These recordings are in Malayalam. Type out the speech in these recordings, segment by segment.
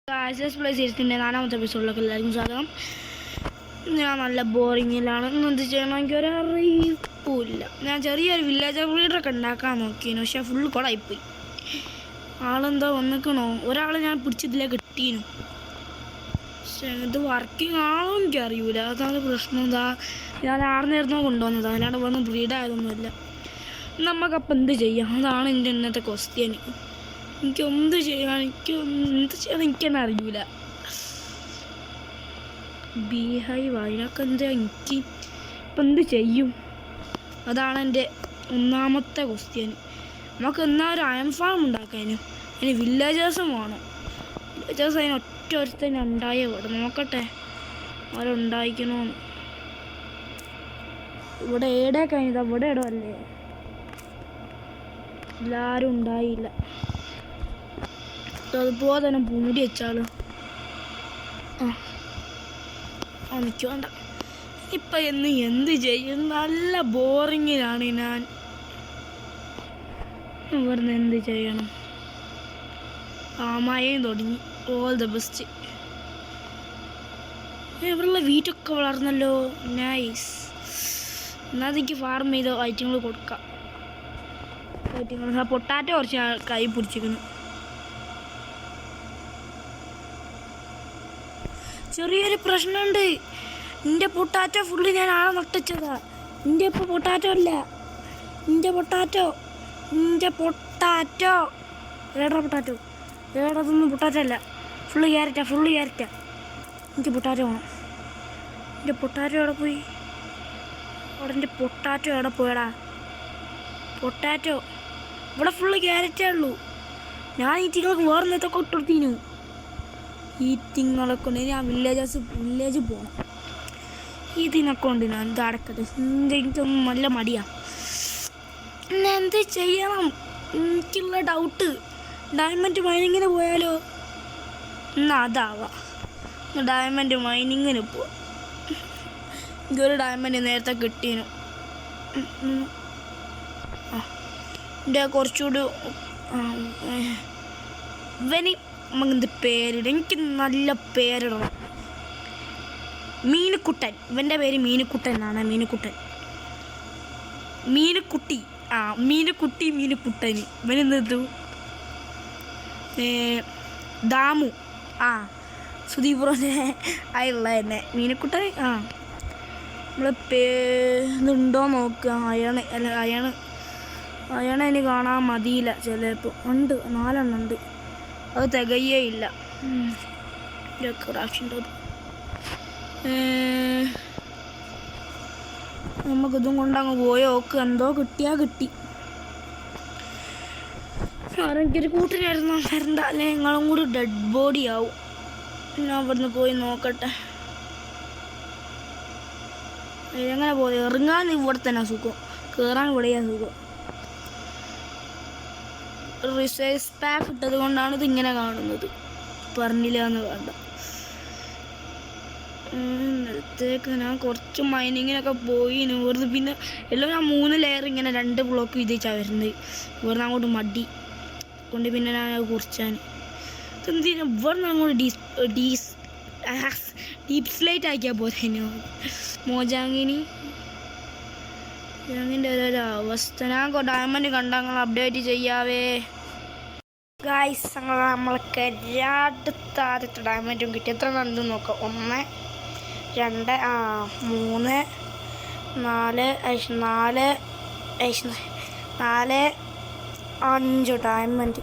സീരീസിൻ്റെ 4ാമത്തെ എപ്പിസോഡിലൊക്കെ എല്ലാവർക്കും സ്വാഗതം. ഞാൻ നല്ല ബോറിങ്ങിലാണ്. എന്ത് ചെയ്യണം എനിക്ക് ഒരു അറിയിപ്പില്ല. ഞാൻ ചെറിയൊരു വില്ലേജ് ബ്രീഡറൊക്കെ ഉണ്ടാക്കാൻ നോക്കിയിരുന്നു, പക്ഷേ ഫുള്ള് കുളമായിപ്പോയി. ആളെന്തോ വന്നിക്കണോ, ഒരാൾ ഞാൻ പിടിച്ചതിലേക്ക് കിട്ടീനു, പക്ഷേ ഇത് വർക്കിംഗ് ആണോ എനിക്കറിയില്ല. അതാണ് പ്രശ്നം. എന്താ ഞാൻ ആർന്നായിരുന്നോ കൊണ്ടുവന്നത്, അല്ലാണ്ട് വന്ന് ബ്രീഡായതൊന്നുമില്ല. നമുക്കപ്പം എന്ത് ചെയ്യാം, അതാണ് എൻ്റെ ഇന്നത്തെ ക്വസ്റ്റ്യൻ. എനിക്ക് എന്ത് ചെയ്യാൻ എനിക്കെന്നെ അറിയില്ല. ബീഹൈവ് അതിനൊക്കെ എന്താ എനിക്ക് ഇപ്പം എന്ത് ചെയ്യും, അതാണ് എൻ്റെ ഒന്നാമത്തെ ക്വസ്റ്റ്യൻ. നമുക്ക് എന്നാൽ ഒരു അയൺ ഫാം ഉണ്ടാക്കാനും അതിന് വില്ലേജേഴ്സും വേണം. വില്ലേജേഴ്സ് അതിന് ഒരുത്തന്നെ ഉണ്ടായേ ഇവിടെ നോക്കട്ടെ അവരുണ്ടായിക്കണോന്ന്. ഇവിടെ ഏടെ കഴിഞ്ഞത് അവിടെ ഇടം അല്ലേ, എല്ലാവരും ഉണ്ടായില്ല. അതുപോലെ തന്നെ മൂടി വെച്ചാൽ എനിക്ക് വേണ്ട. ഇപ്പം എന്ത് ചെയ്യും, നല്ല ബോറിങ്ങിലാണ് ഞാൻ. ഇവിടുന്ന് എന്ത് ചെയ്യണം, മഴയും തുടങ്ങി. All the best. ഇവിടെയുള്ള വീറ്റൊക്കെ വളർന്നല്ലോ, നൈസ്. എന്നാൽ എനിക്ക് ഫാർം ചെയ്ത് ഐറ്റങ്ങൾ കൊടുക്കാം. ഐറ്റങ്ങൾ പൊട്ടാറ്റോ കുറച്ച് കൈ പിടിച്ചിരിക്കുന്നു. ചെറിയൊരു പ്രശ്നമുണ്ട്, എൻ്റെ പൊട്ടാറ്റോ ഫുള്ള് ഞാൻ ആളെ നട്ടിച്ചതാ. എൻ്റെ ഇപ്പോൾ പൊട്ടാറ്റോ അല്ല, എൻ്റെ പൊട്ടാറ്റോ ഏടാ പൊട്ടാറ്റോ, ഏടതൊന്നും പൊട്ടാറ്റോ അല്ല, ഫുള്ള് ക്യാരറ്റാ. എനിക്ക് പൊട്ടാറ്റോ വേണം. എൻ്റെ പൊട്ടാറ്റോ എവിടെ പോയി, അവിടെ എൻ്റെ പൊട്ടാറ്റോ എവിടെ പോയടാ. പൊട്ടാറ്റോ ഇവിടെ ഫുള്ള് ക്യാരറ്റേ ഉള്ളൂ. ഞാൻ ഈ തിങ്ങൾക്ക് വേറെ നേരത്തൊക്കെ ഇട്ടുകൊടുത്തീനു. ഈ തിങ്ങളെ കൊണ്ട് ഞാൻ വില്ലേജ് പോകണം. ഇതിനൊക്കെ കൊണ്ട് ഞാൻ ഇത് അടക്കട്ടെ. എനിക്കൊന്നും നല്ല മടിയാണ്. പിന്നെ എന്ത് ചെയ്യണം, എനിക്കുള്ള ഡൗട്ട് ഡയമണ്ട് മൈനിങ്ങിന് പോയാലോ. എന്നാൽ അതാവാം, ഡയമണ്ട് മൈനിങ്ങിന് പോവാം. എനിക്കൊരു ഡയമണ്ട് നേരത്തെ കിട്ടീനു. എൻ്റെ കുറച്ചുകൂടി നമുക്കെന്ത് പേരിടും, എനിക്ക് നല്ല പേരിടണം. മീനുക്കുട്ടൻ, ഇവൻ്റെ പേര് മീനുക്കുട്ടൻ എന്നാണ്. മീനുക്കുട്ടി മീനുക്കുട്ടന്. ഇവനെന്തു ദാമു, സുധീപുറൻ്റെ ആയുള്ള തന്നെ മീനുക്കുട്ടൻ. നമ്മൾ ഇതുണ്ടോ നോക്കുക. അയണ് അതിന് കാണാൻ മതിയില്ല, ചിലപ്പോൾ ഉണ്ട്. 4 എണ്ണം ഉണ്ട്, അത് തികയേ ഇല്ല. നമുക്കിതും കൊണ്ടങ്ങ് പോയോ നോക്കുക. എന്തോ കിട്ടി. ആരെങ്കിലും കൂട്ടിനായിരുന്നു വരണ്ട, അല്ലെ നിങ്ങളും കൂടി ഡെഡ് ബോഡി ആവും. ഞാൻ ഇവിടുന്ന് പോയി നോക്കട്ടെ എങ്ങനെ പോയി. ഇറങ്ങാൻ ഇവിടെ തന്നെ സുഖം, കയറാൻ ഇവിടെയാ സുഖം. റിസൈസ് പാക്ക് ഇട്ടത് കൊണ്ടാണ് ഇതിങ്ങനെ കാണുന്നത്, പറഞ്ഞില്ല എന്ന് വേണ്ട. നേരത്തേക്ക് ഞാൻ കുറച്ച് മൈനിങ്ങിനൊക്കെ പോയി ഇവിടുന്ന്. പിന്നെ എല്ലാം ഞാൻ 3 ലെയർ ഇങ്ങനെ 2 ബ്ലോക്ക് വിധിച്ചാണ് വരുന്നത്. ഇവിടുന്ന് അങ്ങോട്ട് മടി കൊണ്ട് പിന്നെ ഞാൻ കുറിച്ചാൻ എന്തിനാ ഇവിടുന്ന് അങ്ങോട്ട് ഡീപ് സ്ലൈറ്റ് ആക്കിയാൽ പോരെ. മോജാങ്ങിൻ്റെ ഓരോരോ അവസ്ഥ. ഞാൻ ഡയമണ്ട് കണ്ടങ്ങൾ അപ്ഡേറ്റ് ചെയ്യാവേ ഗായ്സ്. നമ്മൾക്ക് ആദ്യത്തെ ഡയമണ്ടും കിട്ടി. എത്ര കണ്ടു നോക്കാം. 1 2 3 4 5 ഡയമണ്ട്.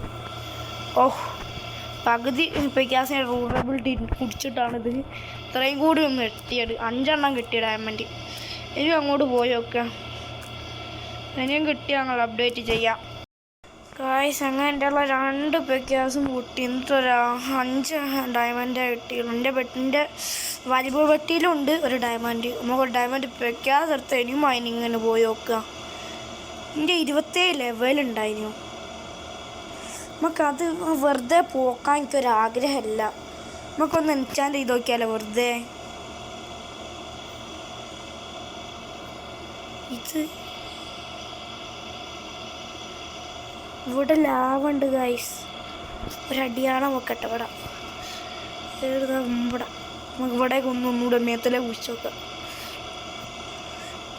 പകുതി പെക്കാസിന് റൂറബിലിറ്റി കുടിച്ചിട്ടാണിത് ഇത്രയും കൂടി ഒന്ന് എത്തിയത്. 5 എണ്ണം കിട്ടിയ ഡയമണ്ട്. ഇനിയും അങ്ങോട്ട് പോയി നോക്കാം, ഇനിയും കിട്ടി ഞങ്ങൾ അപ്ഡേറ്റ് ചെയ്യാം ഗായ്സ്. അങ്ങനെ എൻ്റെ ഉള്ള 2 പെക്കാസും കൂട്ടി എന്നിട്ടൊരു 5 ഡയമണ്ടാണ് കിട്ടിയുള്ളൂ. എൻ്റെ വലിയ പെട്ടിയിലുണ്ട് ഒരു ഡയമണ്ട്. നമുക്ക് ഡയമണ്ട് പെക്കാസ് എടുത്ത് ഇനിയും മൈനിങ്ങിന് പോയി നോക്കുക. എൻ്റെ 27 ലെവലുണ്ടായിരുന്നു. നമുക്കത് വെറുതെ പോക്കാൻ എനിക്കൊരാഗ്രഹമില്ല. നമുക്കൊന്ന് എൻചാൻറ്റ് ചെയ്ത് നോക്കിയാലോ വെറുതെ. ഇത് ഇവിടെ ലാവുണ്ട് ഗൈസ്. ഒരടിയാളം വെക്കട്ടെ ഇവിടെ. ഏതാ ഇവിടെ നമുക്ക് ഇവിടേക്ക് ഒന്നുകൂടെ മേത്തലേ കുഴിച്ച് നോക്കാം.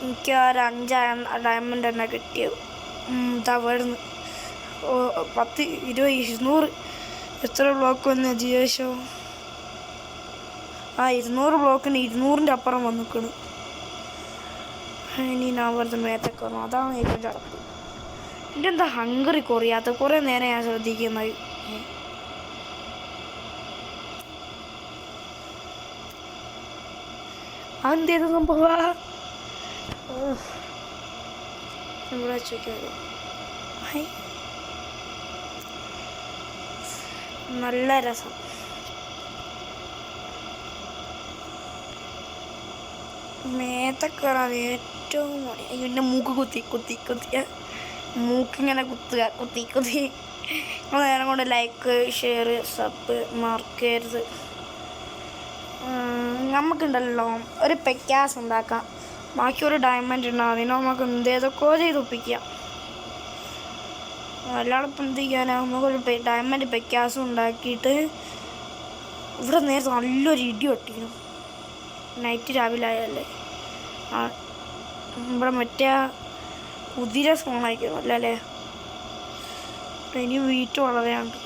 എനിക്ക് ആ ഒരു 5 ഡയമണ്ട് തന്നെ കിട്ടിയത്. ഇതാ വരുന്നു 10, 20, 200 എത്ര ബ്ലോക്ക് വന്നു ജിയേഷോ? ആ 200 ബ്ലോക്കിന് 200ൻ്റെ അപ്പുറം വന്നിക്കണ്. ഇനി ഞാൻ വെറുതെ മേത്തൊക്കെ വന്നു. അതാണ് ഏറ്റവും ചടപ്പ്. എൻ്റെ എന്താ ഹങ്കറി കുറയാത്ത? കുറേ നേരം ഞാൻ ശ്രദ്ധിക്കുന്നത്. അതെന്തേത് സംഭവ? ഇവിടെ ചോദിക്കാറ് നല്ല രസം. മേത്തൊക്കെ ഏറ്റവും എൻ്റെ മൂക്ക് കുത്തി മൂക്കിങ്ങനെ കുത്തി നേരം കൊണ്ട് ലൈക്ക്, ഷെയർ, സബ് മറക്കരുത്. നമുക്കുണ്ടല്ലോ ഒരു പെക്കാസ് ഉണ്ടാക്കാം. ബാക്കി ഒരു ഡയമണ്ട് ഉണ്ടാവും. അതിന് നമുക്ക് എന്തേതൊക്കെ ചെയ്ത് ഒപ്പിക്കാം. അല്ലാതെ ഇപ്പം എന്ത് ചെയ്യാനാ? നമുക്കൊരു ഡയമണ്ട് പെക്കാസും ഉണ്ടാക്കിയിട്ട് ഇവിടെ നേരത്തെ നല്ലൊരു ഇടി ഒട്ടിക്കണം. നൈറ്റ് രാവിലെ ആയല്ലേ. ഇവിടെ മറ്റേ കുതിര സ്പോണായിരിക്കണം അല്ലേ? ഇനി വീട്ട് വളരെയുണ്ട്.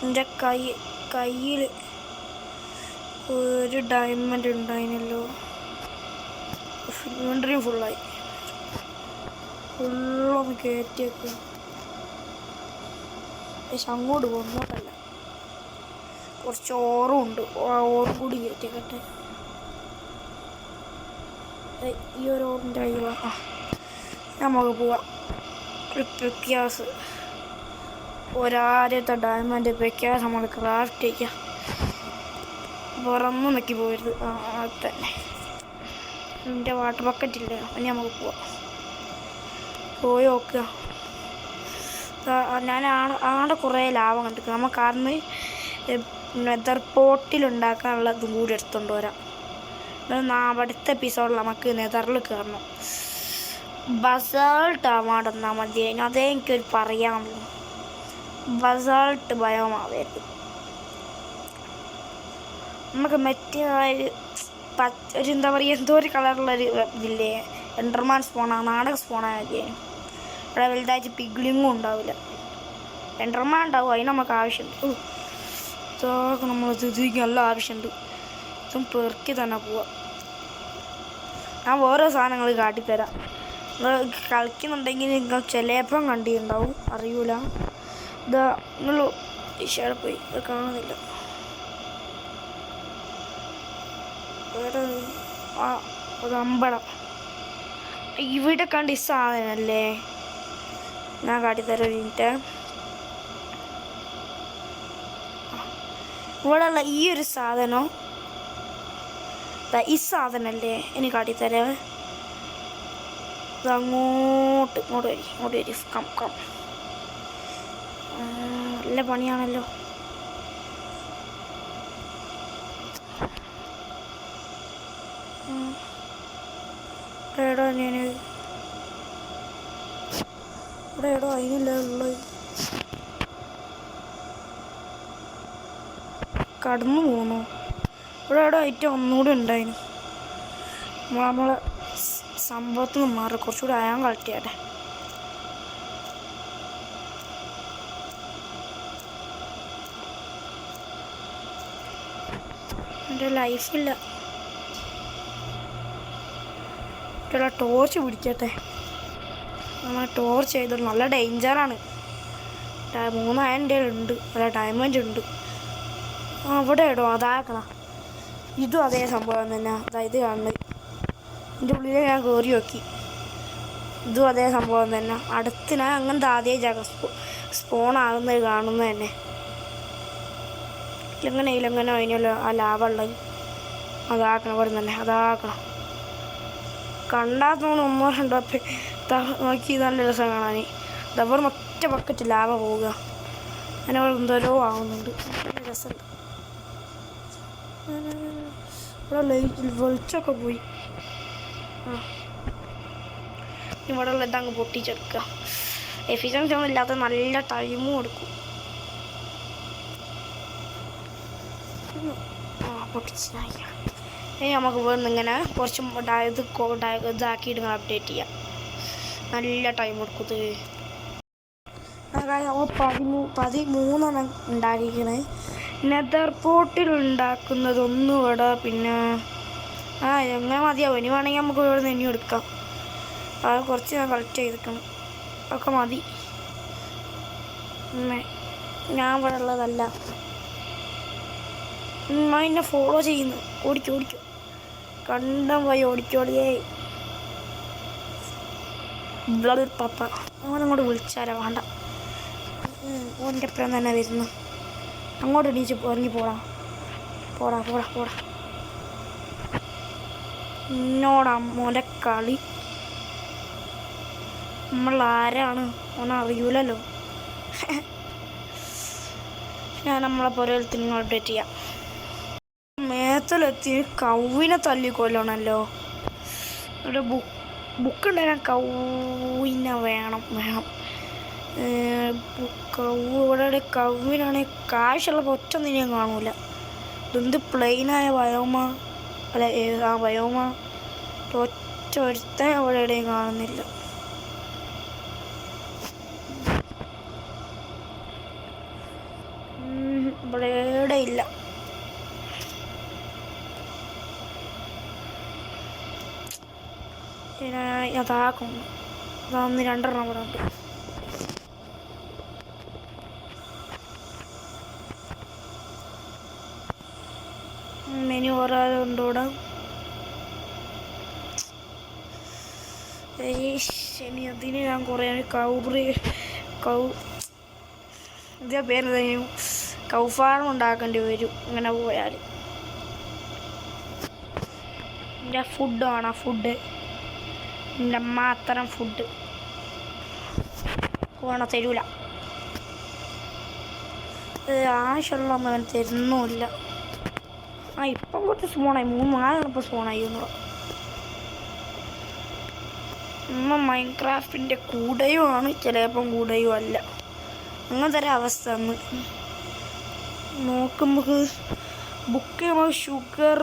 എൻ്റെ കയ്യിൽ ഒരു ഡയമണ്ട് ഉണ്ടായിരുന്നല്ലോ. ഇൻവെൻ്ററി ഫുള്ളായി. ഫുള്ളൊന്ന് കയറ്റിയൊക്കെ. പക്ഷെ അങ്ങോട്ട് പോകുന്നോട്ടല്ല, കുറച്ച് ഓറും ഉണ്ട്. ഓറും കൂടി കയറ്റിക്കട്ടെ. ഈ ഒരു ഓറിൻ്റെ അയ്യോ നമുക്ക് പോവാം. ഒരു പെക്യാസ്, ഒരാദ്യത്തെ ഡയമണ്ട് പെക്യാസ് നമ്മൾ ക്രാഫ്റ്റ് ചെയ്യാം. പുറമൊന്നും നോക്കി പോകരുത്. അത് തന്നെ എൻ്റെ വാട്ടർ ബക്കറ്റില്ലേ, ഇനി നമുക്ക് പോവാം. പോയി നോക്കുക. ഞാൻ ആടെ കുറേ ലാഭം കണ്ടിരിക്കും. നമുക്ക് അന്ന് നെതർ പോട്ടിലുണ്ടാക്കാനുള്ള ഇതും കൂടി എടുത്തുകൊണ്ട് വരാം. അടുത്ത എപ്പിസോഡിൽ നമുക്ക് നെതറിൽ കയറണം. ബസാൾട്ട് അവാർഡ് എന്നാൽ മതി. അതേ എനിക്കൊരു പറയാനുള്ളൂ. ബസാൾട്ട് ഭയമാവരുത്. നമുക്ക് മറ്റേ ഒരു എന്താ പറയുക, എന്തോ ഒരു കളറുള്ളൊരു ഇതില്ലേ, എൻഡർമാൻ സ്പോണാണ്, നാടക സ്പോണായ മതിയായിരുന്നു. ഇവിടെ വലുതായിട്ട് പിഗ്ലിങ്ങും ഉണ്ടാവില്ല. എൻഡർമാൻ ഉണ്ടാവും, അതിന് നമുക്ക് ആവശ്യമുണ്ട്. ഇതൊക്കെ നമ്മൾ ഇതിക്ക് നല്ല ആവശ്യമുണ്ട്. ഇതും പെറുക്കി തന്നെ പോവാം. ഞാൻ ഓരോ സാധനങ്ങൾ കാട്ടിത്തരാം. നിങ്ങൾ കളിക്കുന്നുണ്ടെങ്കിൽ നിങ്ങൾ ചിലപ്പം കണ്ടിട്ടുണ്ടാവും, അറിയൂല. ഇതാ നിങ്ങൾ ഈശോടെ പോയി ഇത് കാണുന്നില്ല. ഒരു അമ്പടം ഇവിടെ കണ്ട് ഈ സാധനമല്ലേ, ഞാൻ കാട്ടിത്തരാം ഒരു മിനിറ്റ്. ഇവിടെയുള്ള ഈ ഒരു സാധനം, ഈ സാധനമല്ലേ ഇനി കാട്ടിത്തരാം. ഇത് ഇങ്ങോട്ട് വരി കം. നല്ല പണിയാണല്ലോ. ഇവിടെ എടോ അതിനില്ല ഉള്ളത്. കടന്നു പോന്നു. ഇവിടെ എടോ ഐറ്റം ഒന്നുകൂടി ഉണ്ടായിരുന്നു. നമ്മളെ സംഭവത്തിൽ നിന്ന് മാറി കുറച്ചുകൂടി അയാൻ കളിക്കാട്ടെ. എൻ്റെ ലൈഫില്ല. ടോർച്ച് പിടിക്കട്ടെ. നമ്മൾ ടോർച്ച് ചെയ്തോളൂ. നല്ല ഡേഞ്ചറാണ്. 3000 ഉണ്ട്. അല്ല ഡയമണ്ട് ഉണ്ട്. അവിടെ ഇടോ അതാക്കണം. ഇതും അതേ സംഭവം തന്നെ. അതായത് കാണുന്നത് ഇതിൻ്റെ ഉള്ളിൽ ഞാൻ കയറി നോക്കി. ഇതും അതേ സംഭവം തന്നെ. അടുത്ത് ഞാൻ അങ്ങനത്തെ ആദ്യം സ്പോണാകുന്നത് കാണുന്നത് തന്നെ. ഇല്ലെങ്ങനെ അതിനല്ലോ ആ ലാഭമുള്ളത്. അതാക്കണം. ഇവിടെ തന്നെ അതാക്കണം. കണ്ടാൽ തോന്നുന്നു 1-2 നോക്കി നല്ല രസം കാണാൻ. ഇതവിടെ ഒറ്റ ബക്കറ്റ് ലാഭ പോവുക. അങ്ങനെ അവിടെ എന്തോരോ ആവുന്നുണ്ട്. നല്ല രസമുണ്ട്. ഇവിടെ ലൈറ്റ് വെളിച്ചമൊക്കെ പോയി. ഇവിടെ ഉള്ള ഇതങ്ങ് പൊട്ടിച്ചെടുക്കുക. എഫിഷ്യൻസി ഒന്നും ഇല്ലാത്ത നല്ല ടൈമും എടുക്കും. പൊട്ടിച്ചായ ഇനി നമുക്ക് വേറെ ഇങ്ങനെ കുറച്ചും ഇതാക്കിയിട്ട് അപ്ഡേറ്റ് ചെയ്യാം. നല്ല ടൈം എടുക്കുന്നത്. 13 ഉണ്ടാക്കിക്കണേ. നെതർ പോർട്ടിൽ ഉണ്ടാക്കുന്നത് ഒന്നും ഇവിടെ. പിന്നെ എങ്ങനെ മതിയാവും. ഇനി വേണമെങ്കിൽ നമുക്ക് ഇവിടെ നിന്ന് ഇനി എടുക്കാം. അത് കുറച്ച് ഞാൻ കളക്ട് ചെയ്തിരിക്കണം. ഒക്കെ മതി. ഞാൻ ഇവിടെ ഉള്ളതല്ല. എന്നെ ഫോളോ ചെയ്യുന്നു. ഓടിക്കും കണ്ടം പോയി ഓടിക്കോടിയേ. പപ്പ അവനങ്ങോട്ട് വിളിച്ചാലോ വേണ്ട. ഓൻ്റെ അപ്പുറം തന്നെ വരുന്നു. അങ്ങോട്ട് എണീച്ച് ഇറങ്ങി പോടാ എന്നോടാ മോൻ്റെ കളി. നമ്മളാരാണ് ഓനറിയൂലല്ലോ. ഞാൻ നമ്മളെ പുരയിലത്തിൽ അപ്ഡേറ്റ് ചെയ്യാം. മേത്തലെത്തി കൗവിനെ തല്ലിക്കൊല്ലണല്ലോ. ഒരു ബുക്ക് ഉണ്ടാക്കാൻ കൗവിനെ വേണം. ഇവിടെ കൗവിനാണെങ്കിൽ കാശുള്ള ഒറ്റൊന്നും ഞാൻ കാണൂല. ഇതെന്ത് പ്ലെയിനായ വയോമ അല്ല വയോമ ഒറ്റ ഒരുത്തൻ അവിടെ എവിടെയും കാണുന്നില്ല. ഇവിടെ എവിടെ ഇല്ല. അതാക്കുന്നു. അതൊന്ന് 2 ഇവിടെ ഉണ്ട്. മെനു പറയാതെ ഉണ്ടോടെ. ഇനി അതിന് ഞാൻ കുറേ ഇതേ പേര് കൗ ഫാർം ഉണ്ടാക്കേണ്ടി വരും ഇങ്ങനെ പോയാൽ. എൻ്റെ ഫുഡ് എൻ്റെ മാത്രം ഫുഡ് വേണം. തരൂല. ആവശ്യമുള്ളൊന്നും അവൻ തരുന്നുമില്ല. ഇപ്പം കുറച്ച് സ്പോണായി. 3-4 ഇപ്പോൾ സ്പോണായി. മൈൻക്രാഫ്റ്റിൻ്റെ കൂടെയുമാണ്, ചിലപ്പം കൂടെയും അല്ല. അങ്ങനത്തെ ഒരു അവസ്ഥ അന്ന് നോക്കുമ്പോൾ ബുക്ക് ചെയ്യുമ്പോൾ ഷുഗർ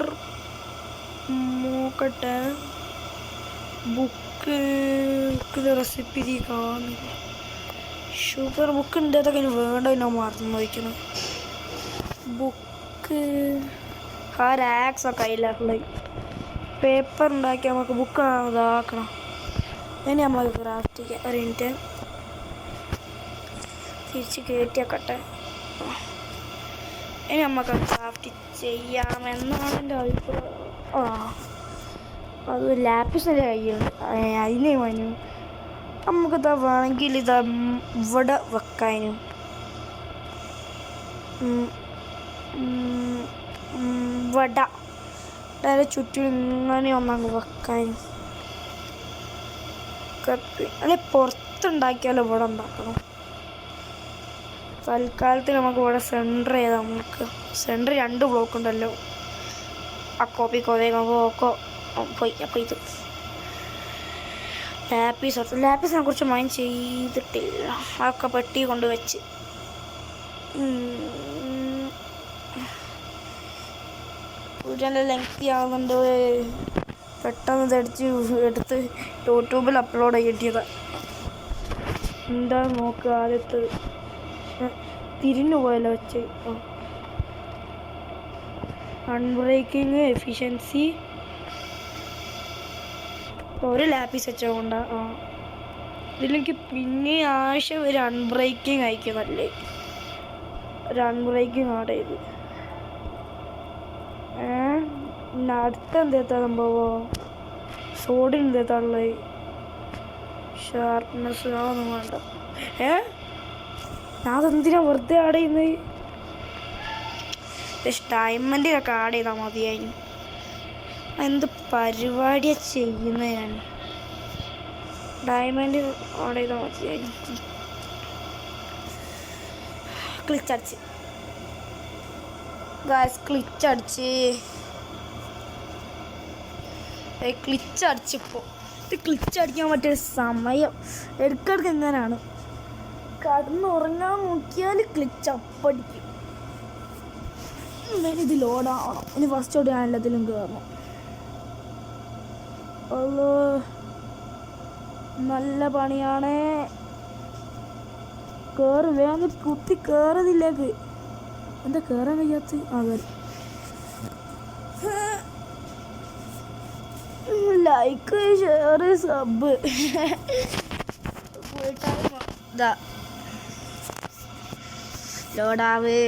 നോക്കട്ടെ. ബുക്ക് റെസിപ്പി കാണില്ല. ഷുഗർ ബുക്ക് ഉണ്ട്. അതൊക്കെ ഇനി വേണ്ട. ഞാൻ മറന്നു വയ്ക്കണം. ബുക്ക് ആക്സൊക്കെ ഇല്ല. പേപ്പർ ഉണ്ടാക്കി നമുക്ക് ബുക്ക് ഇതാക്കണം. ഇനി നമുക്ക് ക്രാഫ്റ്റ് ചെയ്യാം. ഒരു മിനിറ്റ് തിരിച്ച് കയറ്റിയാക്കട്ടെ. ഇനി നമുക്ക് ക്രാഫ്റ്റ് ചെയ്യാമെന്നാണ് എൻ്റെ അഭിപ്രായം. അത് ലാപ്പിസിൻ്റെ കയ്യിലുണ്ട്. അതിനെ വേണു നമുക്കിതാ വേണമെങ്കിൽ ഇതാ ഇവിടെ വെക്കാനും വട അതിൻ്റെ ചുറ്റും ഇങ്ങനെ ഒന്നങ്ങ് വെക്കാനും. അല്ലെ പുറത്തുണ്ടാക്കിയാലോ ഇവിടെ ഉണ്ടാക്കണം. തൽക്കാലത്തിൽ നമുക്ക് ഇവിടെ സെൻറ്റർ ചെയ്താൽ നമുക്ക് സെൻറ്റർ 2 ബ്ലോക്ക് ഉണ്ടല്ലോ. അക്കോപ്പിക്കോ വേഗമൊക്കെ പോയി. അപ്പോൾ ഇത് ലാപ്പീസിനെ കുറിച്ച് മൈൻഡ് ചെയ്തിട്ടില്ല. അതൊക്കെ പെട്ടി കൊണ്ട് വെച്ച് വീടിൻ്റെ ലെങ്തി ആകുന്നുണ്ട്. പെട്ടെന്ന് ഇതടിച്ച് എടുത്ത് യൂട്യൂബിൽ അപ്ലോഡ് ചെയ്തിട്ടതാണ്. എന്താ നോക്കുക. ആദ്യത്തെ തിരിഞ്ഞു പോയല്ലോ വെച്ച്. അൺബ്രേക്കിങ് എഫിഷ്യൻസി ഒരു ലാപ്പീസ് വെച്ചുകൊണ്ടാ. ഇതിലേക്ക് പിന്നെ ആവശ്യം ഒരു അൺബ്രേക്കിങ് അയക്കുന്നല്ലേ. ഒരു അൺബ്രേക്കിങ് ആഡ് ചെയ്ത് അടുത്ത എന്തേത്താ സംഭവം. സോഡിന് എന്തേത്താണുള്ളത്. ഷാർപ്നെസ് അതൊന്നും വേണ്ട. ഞാൻ അതെന്തിനാ വെറുതെ ആഡ് ചെയ്യുന്നത്. ഡയമണ്ടിലൊക്കെ ആഡ് ചെയ്താൽ മതിയായിരുന്നു. എന്ത് പരിപാടിയാണ് ചെയ്യുന്നത് ഞാൻ. ഡയമണ്ട് ആഡ് ചെയ്താൽ മതിയായിരുന്നു. ക്ലിച്ചടിച്ച് ക്ലിച്ചടിച്ചിപ്പോൾ ഇത് ക്ലിച്ചടിക്കാൻ പറ്റിയ സമയം ഇടയ്ക്കിടയ്ക്ക് എങ്ങനെയാണ്. കടന്നുറങ്ങാൻ നോക്കിയാൽ ക്ലിച്ച് അപ്പടിക്കും. ഇത് ലോഡാവണം. ഇനി ഫസ്റ്റോട്ട് ഞാൻ എല്ലാത്തിലും കയറണം. അല്ലോ നല്ല പണിയാണേ. കയറി വേഗം കുത്തി കയറുന്നില്ലേക്ക്. എന്താ കയറാൻ കഴിയാത്ത? കയറി. ലൈക്ക് ഷെയർ സബ് ഇതാ ലോഡാവ്.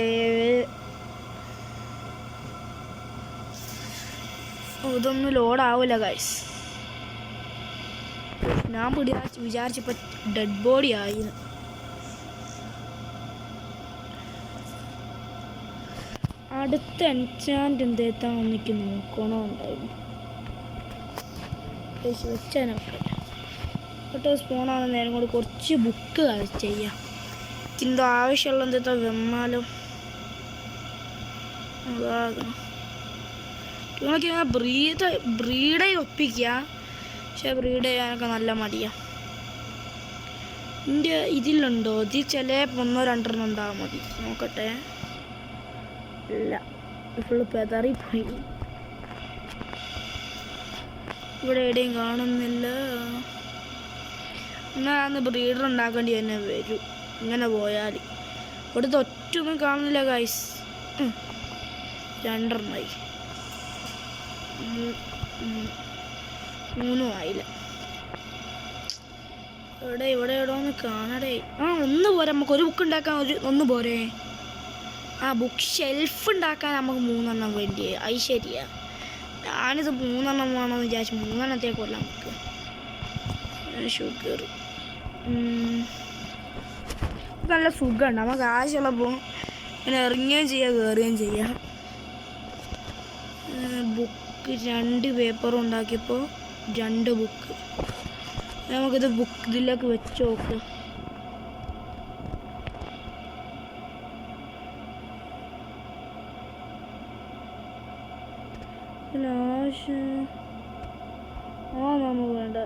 ഇതൊന്നും ലോഡാവില്ല ഗൈസ്. ഞാൻ വിചാരിച്ചപ്പോൾ ഡെഡ് ബോഡി ആയി. അടുത്ത എൻചാൻറ്റ് എന്തെത്താൻ എനിക്ക് നോക്കണമുണ്ടായിരുന്നു. വെച്ചാനൊക്കെ കേട്ടോ. സ്പോണാണ് നേരം കൊണ്ട് കുറച്ച് ബുക്ക് കളക്ട് ചെയ്യാം. എന്തോ ആവശ്യമുള്ള എന്തെത്താ വന്നാലോ അതാകണം. നിങ്ങൾക്ക് ബ്രീഡായി ഒപ്പിക്കുക. പക്ഷെ ബ്രീഡ് ചെയ്യാനൊക്കെ നല്ല മടിയാണ്. എൻ്റെ ഇതിലുണ്ടോ? ഇതിൽ ചിലപ്പോൾ 1-2 ഉണ്ടാകാൻ മതി. നോക്കട്ടെ. ഇല്ല, ഫുള്ള് പെതറിപ്പോയി. ഇവിടെ എവിടെയും കാണുന്നില്ല. എന്നാൽ അന്ന് ബ്രീഡർ ഉണ്ടാക്കേണ്ടി തന്നെ വരും ഇങ്ങനെ പോയാൽ. ഇവിടുത്തെ ഒറ്റൊന്നും കാണുന്നില്ല ഗൈസ്. 2 ആയി, 3 ആയില്ല. ഇവിടെ എവിടെ ഒന്ന് കാണടേ. ഒന്ന് പോരെ, നമുക്കൊരു ബുക്ക് ഉണ്ടാക്കാൻ ഒന്ന് പോരെ. ബുക്ക് ഷെൽഫ് ഉണ്ടാക്കാൻ നമുക്ക് 3 വേണ്ടിയേ. അത് ശരിയാ. ഞാനിത് 3 വേണമെന്ന് വിചാരിച്ചു. 3 കൊല്ലാം നമുക്ക്. ഷുഗർ നല്ല സുഖമുണ്ട്. നമുക്ക് ആവശ്യമുള്ളപ്പോൾ ഇങ്ങനെ ഇറങ്ങുകയും ചെയ്യാം, കയറുകയും ചെയ്യാം. ബുക്ക് 2 പേപ്പർ ഉണ്ടാക്കിയപ്പോൾ 2 ബുക്ക്. നമുക്കിത് ഇതിലേക്ക് വെച്ച് നോക്കുക. നമുക്ക് വേണ്ട.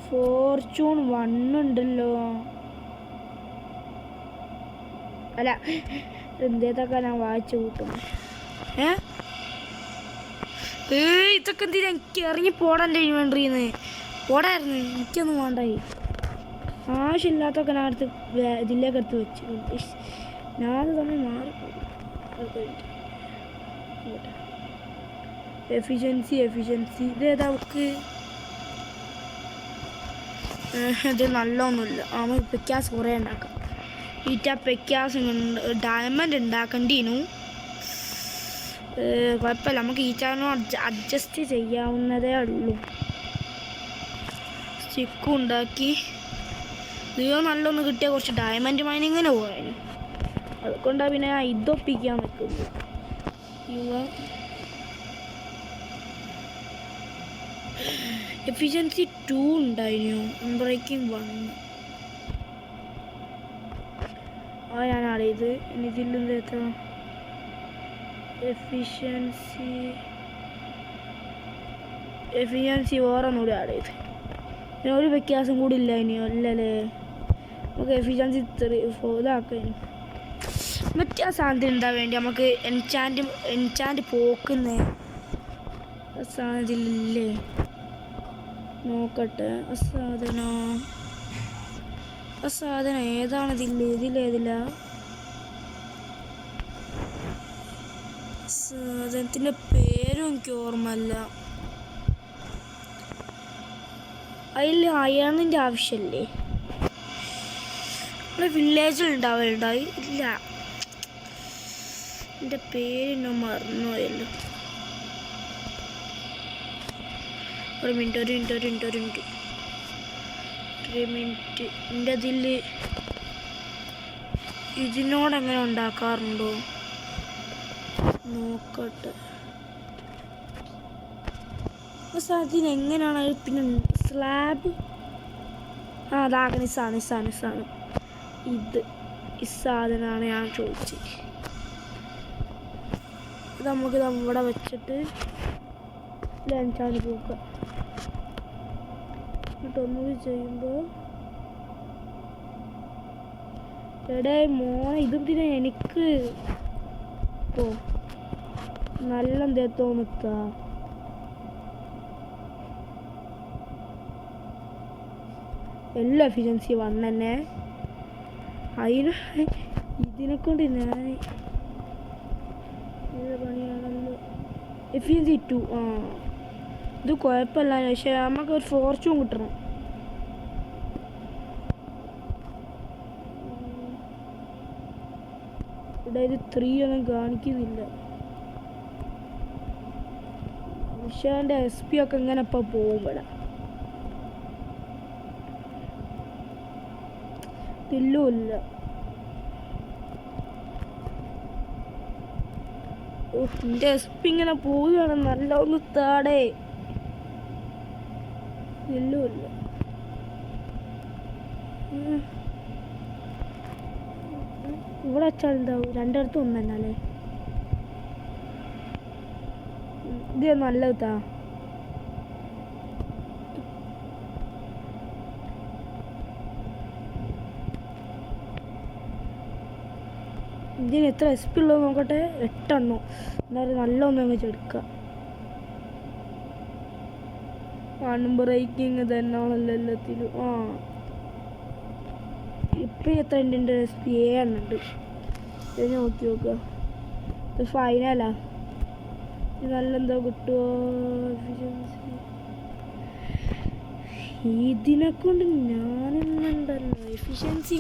ഫോർച്യൂൺ 1 ഉണ്ടല്ലോ. അല്ല, എന്തേതൊക്കെ ഞാൻ വായിച്ചു കൂട്ടുന്നു. ഇതൊക്കെ എന്തിനാ? എനിക്ക് ഇറങ്ങി പോടാൻ്റെ ഇൻവെൻട്രിന്ന് പോടായിരുന്നു. എനിക്കൊന്നും വേണ്ടായി. ആവശ്യമില്ലാത്തൊക്കെ ഞാൻ അടുത്ത് ഇതിലേക്ക് എടുത്ത് വെച്ചു. ഞാനത് സമയം മാറിപ്പോയി. എഫിഷ്യൻസി ഇതേതാ ബുക്ക്? ഇത് നല്ലൊന്നുമില്ല. നമുക്ക് പെക്കാസ് കുറേ ഉണ്ടാക്കാം. പെക്കാസ് ഡയമണ്ട് ഉണ്ടാക്കേണ്ടിനു. കുഴപ്പമില്ല, നമുക്ക് ഈറ്റാനോട് അഡ്ജസ്റ്റ് ചെയ്യാവുന്നതേ ഉള്ളൂ. സ്റ്റിക്കും ഉണ്ടാക്കി. ഇത് നല്ലൊന്ന് കിട്ടിയാൽ കുറച്ച് ഡയമണ്ട് മൈനിങ്ങിന് പോകാനും. അതുകൊണ്ടാണ് പിന്നെ ഇതൊപ്പിക്കാൻ നിൽക്കുന്നത്. എഫിഷ്യൻസി 2 ഉണ്ടായിരുന്നു. ബ്രേക്കിംഗ് 1 ഞാനാണ് ഇത്. ഇനി ഇതിലെന്ത് എത്താം? എഫിഷ്യൻസി വേറെ ഒന്നുകൂടി ആഡ് ചെയ്ത്. പിന്നെ ഒരു വ്യത്യാസം കൂടി ഇല്ല ഇനിയോ? അല്ലല്ലേ, നമുക്ക് എഫിഷ്യൻസി 3 ഇതാക്കാം. മറ്റേ ആ സാധനത്തിന് എന്താ വേണ്ടി? നമുക്ക് എൻചാൻറ്റ് പോക്കുന്നേ സാധനത്തിലില്ലേ? നോക്കട്ടെ. ആ സാധനം ഏതാണ്? ഇതിലേതില്ല സാധനത്തിൻ്റെ പേരും എനിക്ക് ഓർമ്മല്ല. അതിൽ അയണിൻ്റെ ആവശ്യമില്ലേ? നമ്മുടെ വില്ലേജിൽ ഉണ്ടാവലുണ്ടായി ഇല്ല. എൻ്റെ പേരിനോ മറന്നുപോയല്ലോ. ഒരു മിനിറ്റ്. എൻ്റെ അതിൽ ഇതിനോടെങ്ങനെ ഉണ്ടാക്കാറുണ്ടോ നോക്കട്ടെ. അതിനെങ്ങനെയാണ്? പിന്നെ സ്ലാബ് അതാകണം. ഇസാണ് ഇത്. ഈ സാധനമാണ് ഞാൻ ചോദിച്ചത്. ഇത് നമുക്ക് ഇവിടെ വെച്ചിട്ട് ലഞ്ചാണ് പോക്കുക. എന്നിട്ട് ഒന്നുകൂടി ചെയ്യുമ്പോൾ എടേ മോനെ ഇതെന്തിനാ എനിക്ക് ഓ നല്ല എന്തേ തോന്നിക്ക എല്ലാ എഫിഷ്യൻസി വന്നെ അതിന് ഇതിനെ കൊണ്ട് ഞാൻ പണിയാണല്ലോ എഫിഷ്യൻസി 2 ആ ഇത് കുഴപ്പമില്ല പക്ഷെ നമുക്ക് ഒരു ഫോർച്യൂൺ കിട്ടണം ഇവിടെ ഇത് 3 ഒന്നും കാണിക്കുന്നില്ല പക്ഷേ എൻ്റെ SP ഒക്കെ ഇങ്ങനെ ഇപ്പം പോകും ഇവിടെ ഇല്ല എൻ്റെ SP ഇങ്ങനെ പോവുകയാണ് നല്ല ഒന്ന് താടേ ഇല്ല ഇവിടെ വെച്ചാൽ എന്താവും രണ്ടിടത്തും ഒന്ന് തന്നെ അല്ലേ ഇത് നല്ലതാ ഇതിന് എത്ര SP ഉള്ളത് നോക്കട്ടെ 8 എണ്ണം എന്നാലും നല്ല ഒന്നും അങ്ങ് ചെടുക്കാം ബ്രേക്കിങ് തന്നെയാണല്ലോ എല്ലാത്തിലും ആ ഇപ്പം എത്ര ഉണ്ട് SP 7 എണ്ണം ഉണ്ട് ഇത് നോക്കി നോക്കുക ഇത് ഫൈനലാ ഇത് നല്ല എന്തോ കിട്ടുമോ എഫിഷ്യൻസി ഇതിനെ കൊണ്ട് ഞാനെന്നുണ്ടല്ലോ എഫിഷ്യൻസി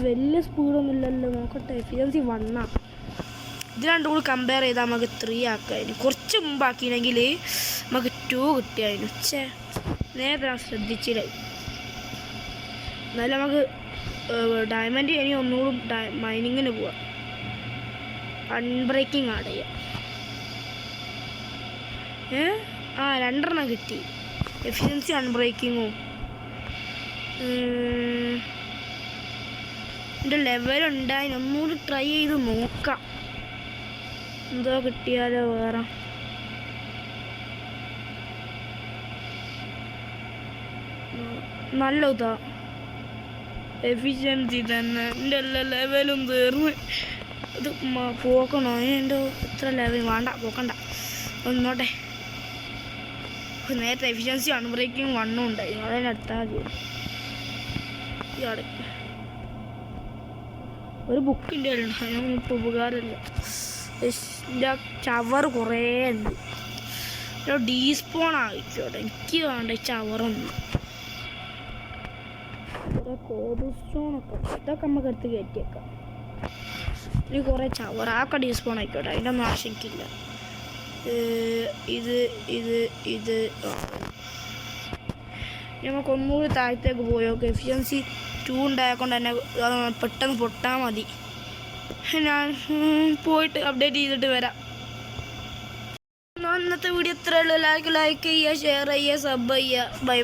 വലിയ സ്പീഡൊന്നും ഇല്ലല്ലോ നോക്കട്ടെ എഫിഷ്യൻസി 1 ഇത് രണ്ടും കൂടി കമ്പയർ ചെയ്താൽ നമുക്ക് 3 ആക്കാതിന് കുറച്ച് മുമ്പാക്കിയെങ്കിൽ നമുക്ക് 2 കിട്ടിയായിരുന്നു പക്ഷേ നേരത്തെ ഞാൻ ശ്രദ്ധിച്ചില്ല എന്നാലും നമുക്ക് ഡയമണ്ട് ഇനി ഒന്നുകൂടി മൈനിങ്ങിന് പോവാം അൺബ്രേക്കിംഗ് ആഡ് ചെയ്യാം ആ 2 എണ്ണം കിട്ടി എഫിഷ്യൻസി അൺബ്രേക്കിങ്ങും എൻ്റെ ലെവലുണ്ടായി ഒന്നുകൂടി ട്രൈ ചെയ്ത് നോക്കാം എന്തോ കിട്ടിയാലോ വേറെ നല്ല ഇതാ എഫിഷ്യൻസി തന്നെ എൻ്റെ എല്ലാ ലെവലും തീർന്ന് ഇത് പോക്കണോ എൻ്റെ എത്ര ലെവൽ വേണ്ട പോക്കണ്ട ഒന്നോട്ടെ നേരത്തെ എഫിഷ്യൻസി അൺബ്രേക്കിംഗ് 1 ഉണ്ടായി അതിന് അടുത്താൽ മതി ഒരു ബുക്കിൻ്റെ അതിനൊന്നും ഇപ്പോൾ ഉപകാരമില്ല എൻ്റെ ചവർ കുറേ ഉണ്ട് ഡീസ്പോൺ ആയിക്കോട്ടെ എനിക്ക് വേണ്ട ചവറൊന്നും ഇവിടെ കോബിൾ സ്റ്റോണൊക്കെ ഇതൊക്കെ നമുക്ക് എടുത്ത് കയറ്റിയേക്കാം ഇനി കുറേ ചവർ ആക്കെ ഡീസ്പോൺ ആയിക്കോട്ടെ അതിൻ്റെ ഒന്നും ആവശ്യമില്ല ഇത് നമുക്ക് ഒന്നുകൂടി താഴത്തേക്ക് പോയോക്കെ എഫിഷ്യൻസി 2 ഉണ്ടായതുകൊണ്ട് തന്നെ പെട്ടെന്ന് പൊട്ടാൽ മതി ഞാൻ പോയിട്ട് അപ്ഡേറ്റ് ചെയ്തിട്ട് വരാം ഇന്നത്തെ വീഡിയോ ഇത്രയേ ഉള്ളൂ ലൈക്ക് ചെയ്യുക ഷെയർ ചെയ്യുക സബ് ചെയ്യുക ബൈ